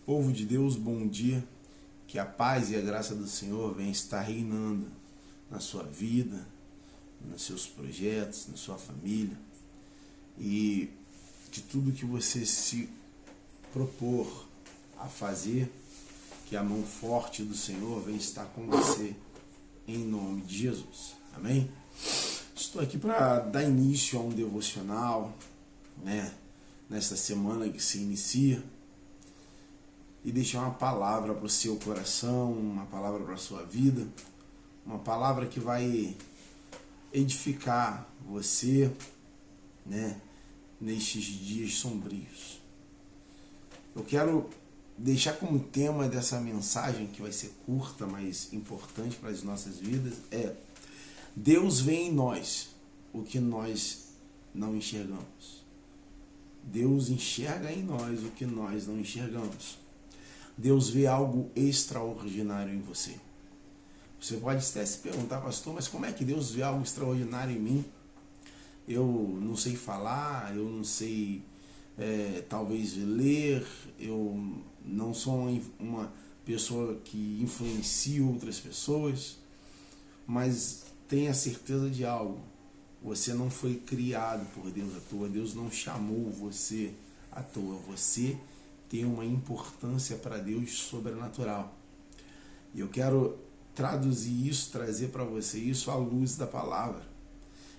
Povo de Deus, bom dia. Que a paz e a graça do Senhor venham estar reinando na sua vida, nos seus projetos, na sua família. E que tudo que você se propor a fazer, que a mão forte do Senhor venha estar com você, em nome de Jesus. Amém? Estou aqui para dar início a um devocional, nesta semana que se inicia, e deixar uma palavra para o seu coração, uma palavra para a sua vida, uma palavra que vai edificar você, nestes dias sombrios. Eu quero deixar como tema dessa mensagem, que vai ser curta, mas importante para as nossas vidas, Deus vê em nós o que nós não enxergamos. Deus enxerga em nós o que nós não enxergamos. Deus vê algo extraordinário em você. Você pode até se perguntar, pastor, mas como é que Deus vê algo extraordinário em mim? Eu não sei falar, eu não sei talvez ler, eu não sou uma pessoa que influencia outras pessoas, mas tenha certeza de algo: você não foi criado por Deus à toa, Deus não chamou você à toa, você tem uma importância para Deus sobrenatural. E eu quero traduzir isso, trazer para você isso à luz da palavra.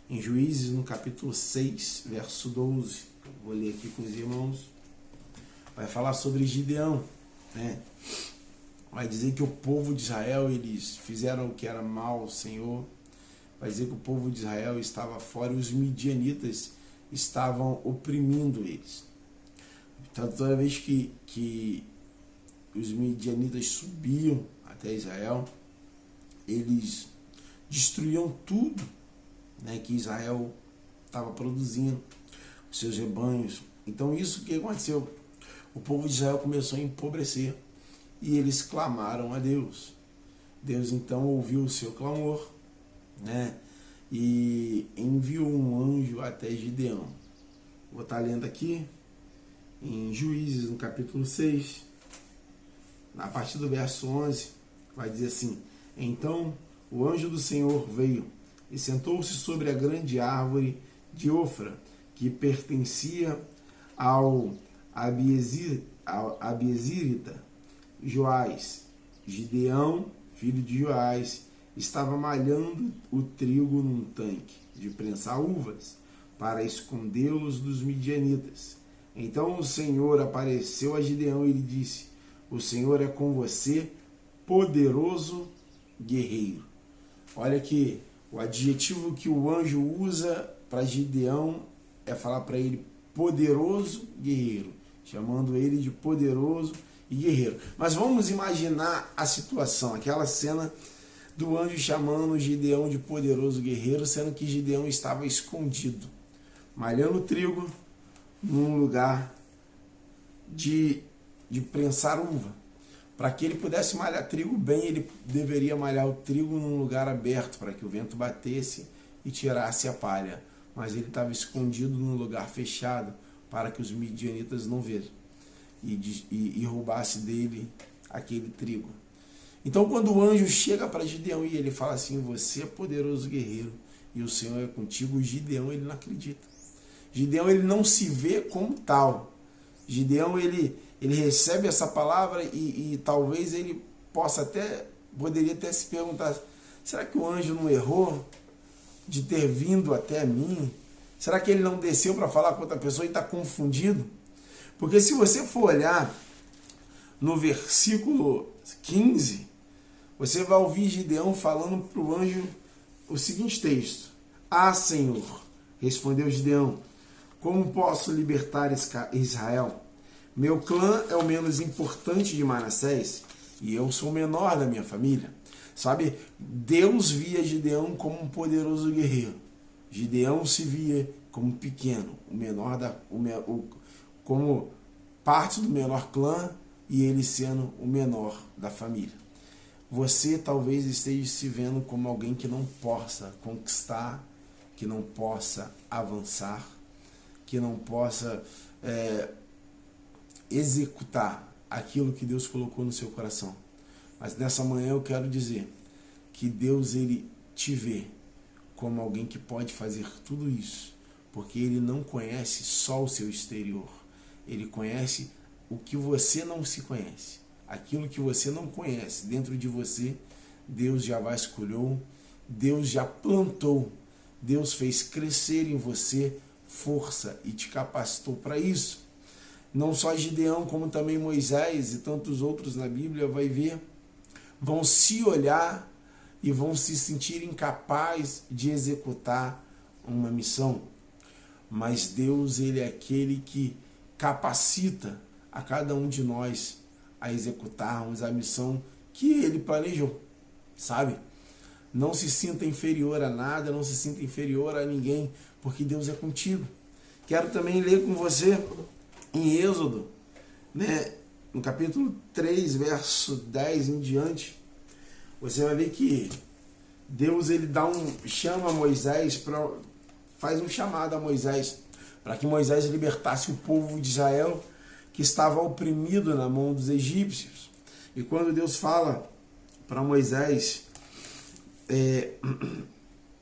Em Juízes, no capítulo 6, verso 12, vou ler aqui com os irmãos, vai falar sobre Gideão, Vai dizer que o povo de Israel, eles fizeram o que era mal ao Senhor. Vai dizer que o povo de Israel estava fora e os midianitas estavam oprimindo eles. Então, toda vez que os midianitas subiam até Israel, eles destruíam tudo, que Israel estava produzindo, os seus rebanhos. Então, isso que aconteceu? O povo de Israel começou a empobrecer e eles clamaram a Deus. Deus então ouviu o seu clamor, e enviou um anjo até Gideão. Vou estar lendo aqui em Juízes, no capítulo 6, a partir do verso 11, vai dizer assim: Então o anjo do Senhor veio e sentou-se sobre a grande árvore de Ofra, que pertencia ao Abiezirita Joás. Gideão, filho de Joás, estava malhando o trigo num tanque de prensar uvas, para escondê-los dos midianitas. Então o Senhor apareceu a Gideão e lhe disse: O Senhor é com você, poderoso guerreiro. Olha que o adjetivo que o anjo usa para Gideão é falar para ele poderoso guerreiro, chamando ele de poderoso e guerreiro. Mas vamos imaginar a situação, aquela cena do anjo chamando Gideão de poderoso guerreiro, sendo que Gideão estava escondido, malhando trigo num lugar de prensar uva. Para que ele pudesse malhar trigo bem, ele deveria malhar o trigo num lugar aberto, para que o vento batesse e tirasse a palha. Mas ele estava escondido num lugar fechado, para que os midianitas não vejam e roubasse dele aquele trigo. Então, quando o anjo chega para Gideão e ele fala assim: você é poderoso guerreiro e o Senhor é contigo, Gideão ele não acredita. Gideão ele não se vê como tal. Gideão ele recebe essa palavra e talvez ele poderia até se perguntar: será que o anjo não errou de ter vindo até mim? Será que ele não desceu para falar com outra pessoa e está confundido? Porque se você for olhar no versículo 15, você vai ouvir Gideão falando para o anjo o seguinte texto: Ah, Senhor, respondeu Gideão, como posso libertar Israel? Meu clã é o menos importante de Manassés e eu sou o menor da minha família. Sabe, Deus via Gideão como um poderoso guerreiro. Gideão se via como pequeno, como parte do menor clã e ele sendo o menor da família. Você talvez esteja se vendo como alguém que não possa conquistar, que não possa avançar, que não possa executar aquilo que Deus colocou no seu coração. Mas nessa manhã eu quero dizer que Deus, ele te vê como alguém que pode fazer tudo isso, porque ele não conhece só o seu exterior, ele conhece o que você não se conhece. Aquilo que você não conhece dentro de você, Deus já vasculhou, Deus já plantou, Deus fez crescer em você força e te capacitou para isso. Não só Gideão, como também Moisés e tantos outros na Bíblia, vai ver, vão se olhar e vão se sentir incapazes de executar uma missão. Mas Deus, ele é aquele que capacita a cada um de nós a executarmos a missão que ele planejou, sabe? Não se sinta inferior a nada, não se sinta inferior a ninguém, porque Deus é contigo. Quero também ler com você em Êxodo, né, no capítulo 3, verso 10 em diante. Você vai ver que Deus, ele chama Moisés, faz um chamado a Moisés, para que Moisés libertasse o povo de Israel, que estava oprimido na mão dos egípcios. E quando Deus fala para Moisés,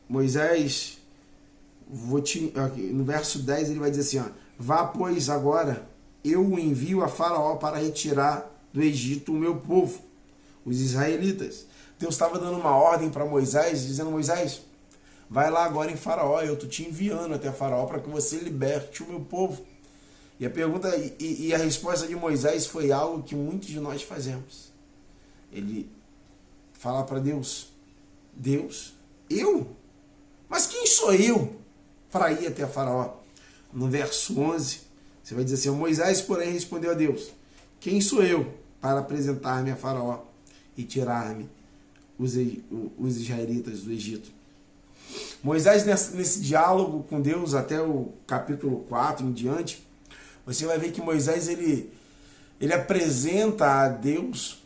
Moisés, no verso 10 ele vai dizer assim, ó, vá, pois, agora eu o envio a Faraó para retirar do Egito o meu povo, os israelitas. Deus estava dando uma ordem para Moisés, dizendo, Moisés, vai lá agora em Faraó, eu estou te enviando até Faraó para que você liberte o meu povo. E a pergunta e a resposta de Moisés foi algo que muitos de nós fazemos. Ele fala para Deus, Deus, eu? Mas quem sou eu para ir até Faraó? No verso 11, você vai dizer assim, Moisés, porém, respondeu a Deus, quem sou eu para apresentar-me a Faraó e tirar-me os israelitas do Egito? Moisés, nesse diálogo com Deus, até o capítulo 4 em diante, você vai ver que Moisés, ele apresenta a Deus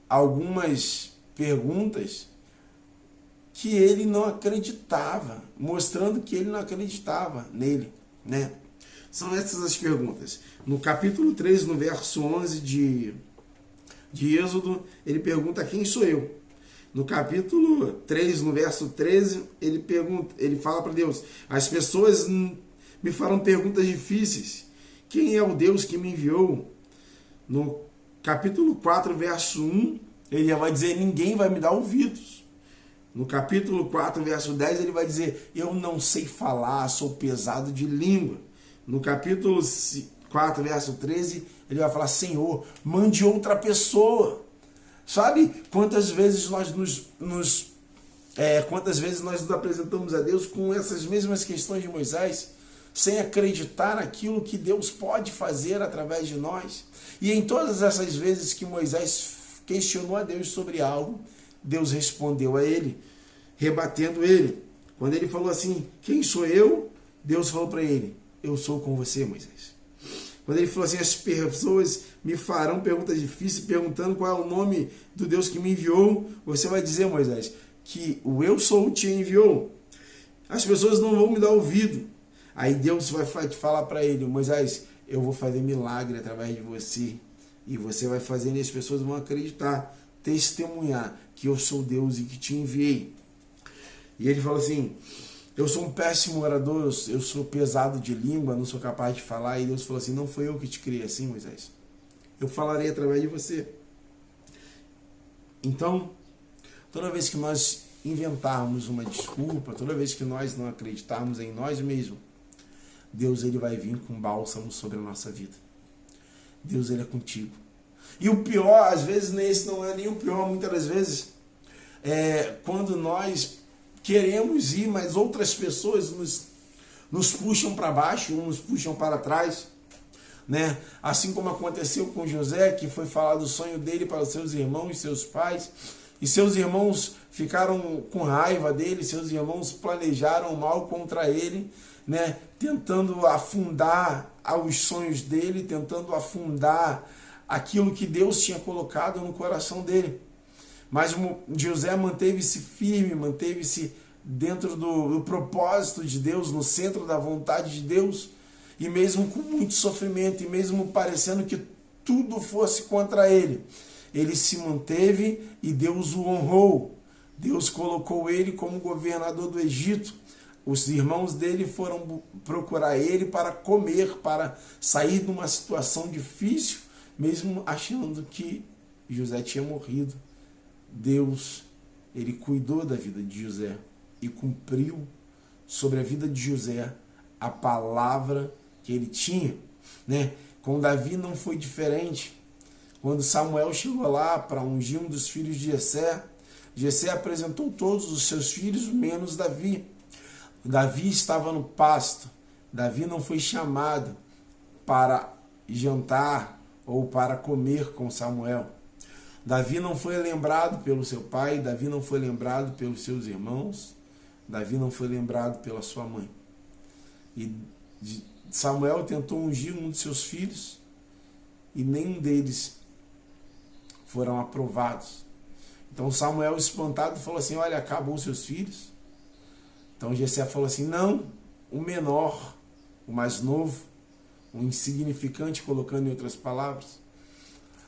algumas perguntas que ele não acreditava, mostrando que ele não acreditava nele, né? São essas as perguntas. No capítulo 3, no verso 11 de Êxodo, ele pergunta, quem sou eu? No capítulo 3, no verso 13, ele fala para Deus, as pessoas me farão perguntas difíceis. Quem é o Deus que me enviou? No capítulo 4, verso 1, ele já vai dizer, ninguém vai me dar ouvidos. No capítulo 4, verso 10, ele vai dizer, eu não sei falar, sou pesado de língua. No capítulo 4, verso 13, ele vai falar, Senhor, mande outra pessoa. Sabe quantas vezes nós nos apresentamos a Deus com essas mesmas questões de Moisés, sem acreditar naquilo que Deus pode fazer através de nós? E em todas essas vezes que Moisés questionou a Deus sobre algo, Deus respondeu a ele, rebatendo ele. Quando ele falou assim, quem sou eu? Deus falou para ele, eu sou com você, Moisés. Quando ele falou assim, as pessoas me farão perguntas difíceis, perguntando qual é o nome do Deus que me enviou, você vai dizer, Moisés, que o eu sou te enviou. As pessoas não vão me dar ouvido. Aí Deus vai falar para ele, Moisés, eu vou fazer milagre através de você. E você vai fazer e as pessoas vão acreditar, testemunhar que eu sou Deus e que te enviei. E ele fala assim, eu sou um péssimo orador, eu sou pesado de língua, não sou capaz de falar. E Deus falou assim, não foi eu que te criei assim, Moisés. Eu falarei através de você. Então, toda vez que nós inventarmos uma desculpa, toda vez que nós não acreditarmos em nós mesmos, Deus, ele vai vir com bálsamo sobre a nossa vida. Deus, ele é contigo. E o pior, às vezes, esse não é nem o pior, muitas das vezes, quando nós queremos ir, mas outras pessoas nos puxam para baixo, nos puxam para trás, né? Assim como aconteceu com José, que foi falado o sonho dele para os seus irmãos e seus pais, e seus irmãos ficaram com raiva dele, seus irmãos planejaram mal contra ele, né? Tentando afundar os sonhos dele, tentando afundar aquilo que Deus tinha colocado no coração dele. Mas José manteve-se firme, manteve-se dentro do propósito de Deus, no centro da vontade de Deus, e mesmo com muito sofrimento, e mesmo parecendo que tudo fosse contra ele, ele se manteve e Deus o honrou. Deus colocou ele como governador do Egito. Os irmãos dele foram procurar ele para comer, para sair de uma situação difícil, mesmo achando que José tinha morrido. Deus, ele cuidou da vida de José e cumpriu sobre a vida de José a palavra que ele tinha, né? Com Davi não foi diferente. Quando Samuel chegou lá para ungir um dos filhos de Jessé, Jessé apresentou todos os seus filhos, menos Davi. Davi estava no pasto. Davi não foi chamado para jantar ou para comer com Samuel. Davi não foi lembrado pelo seu pai, Davi não foi lembrado pelos seus irmãos, Davi não foi lembrado pela sua mãe. E Samuel tentou ungir um de seus filhos e nenhum deles foram aprovados. Então Samuel, espantado, falou assim: olha, acabou os seus filhos? Então Jessé falou assim: não, o menor, o mais novo, o insignificante, colocando em outras palavras,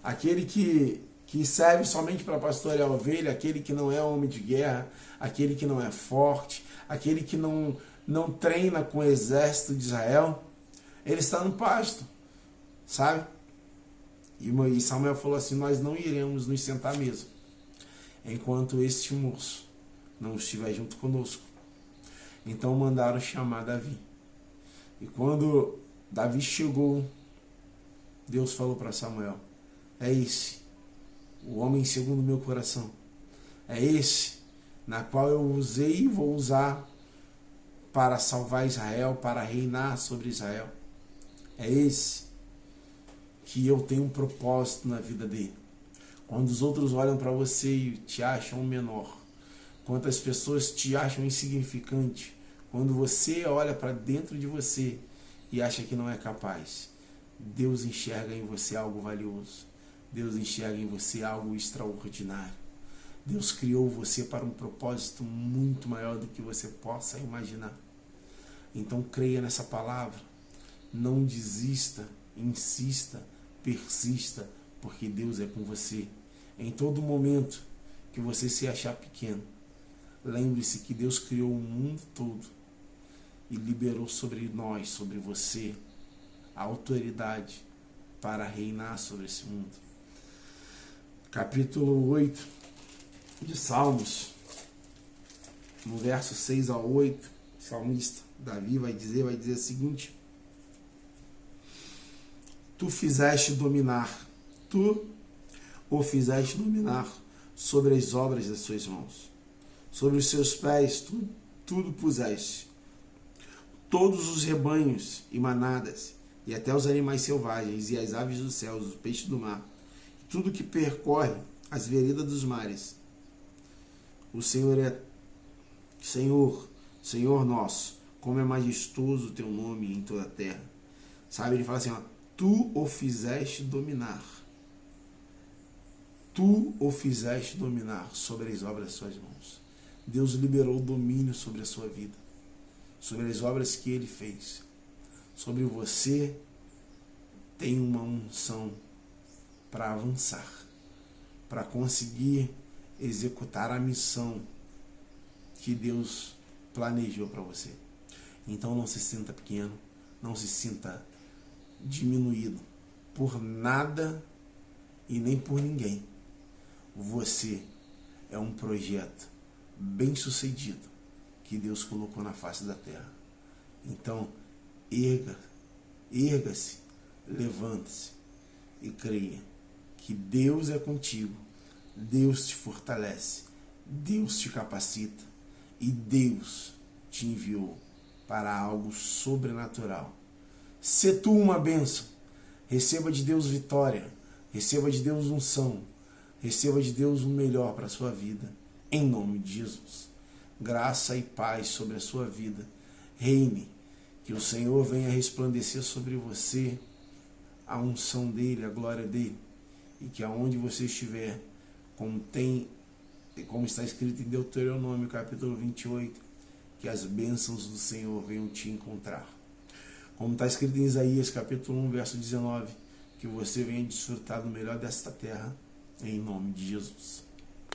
aquele que serve somente para pastorear a ovelha, aquele que não é homem de guerra, aquele que não é forte, aquele que não treina com o exército de Israel, ele está no pasto, sabe? E Samuel falou assim: nós não iremos nos sentar à mesa enquanto este moço não estiver junto conosco. Então mandaram chamar Davi. E quando Davi chegou, Deus falou para Samuel: é esse, o homem segundo o meu coração. É esse na qual eu usei e vou usar para salvar Israel, para reinar sobre Israel. É esse que eu tenho um propósito na vida dele. Quando os outros olham para você e te acham menor, quando as pessoas te acham insignificante, quando você olha para dentro de você e acha que não é capaz, Deus enxerga em você algo valioso. Deus enxerga em você algo extraordinário. Deus criou você para um propósito muito maior do que você possa imaginar. Então creia nessa palavra. Não desista, insista, persista, porque Deus é com você. Em todo momento que você se achar pequeno, lembre-se que Deus criou o mundo todo e liberou sobre nós, sobre você, a autoridade para reinar sobre esse mundo. Capítulo 8 de Salmos, no verso 6 a 8, o salmista Davi vai dizer o seguinte: tu o fizeste dominar sobre as obras das suas mãos, sobre os seus pés tudo puseste, todos os rebanhos e manadas, e até os animais selvagens, e as aves dos céus, os peixes do mar, tudo que percorre as veredas dos mares. O Senhor é Senhor nosso, como é majestoso o teu nome em toda a terra. Sabe, ele fala assim, ó, tu o fizeste dominar. Tu o fizeste dominar sobre as obras das suas mãos. Deus liberou o domínio sobre a sua vida, sobre as obras que Ele fez. Sobre você tem uma unção para avançar, para conseguir executar a missão que Deus planejou para você. Então não se sinta pequeno, não se sinta diminuído por nada e nem por ninguém. Você é um projeto bem sucedido que Deus colocou na face da terra. Então erga-se, levante-se e creia que Deus é contigo, Deus te fortalece, Deus te capacita e Deus te enviou para algo sobrenatural. Se tu uma bênção, receba de Deus vitória, receba de Deus unção, receba de Deus o melhor para a sua vida, em nome de Jesus. Graça e paz sobre a sua vida, reine, que o Senhor venha resplandecer sobre você a unção dEle, a glória dEle, e que aonde você estiver, como está escrito em Deuteronômio capítulo 28, que as bênçãos do Senhor venham te encontrar. Como está escrito em Isaías capítulo 1, verso 19, que você venha desfrutar do melhor desta terra, em nome de Jesus.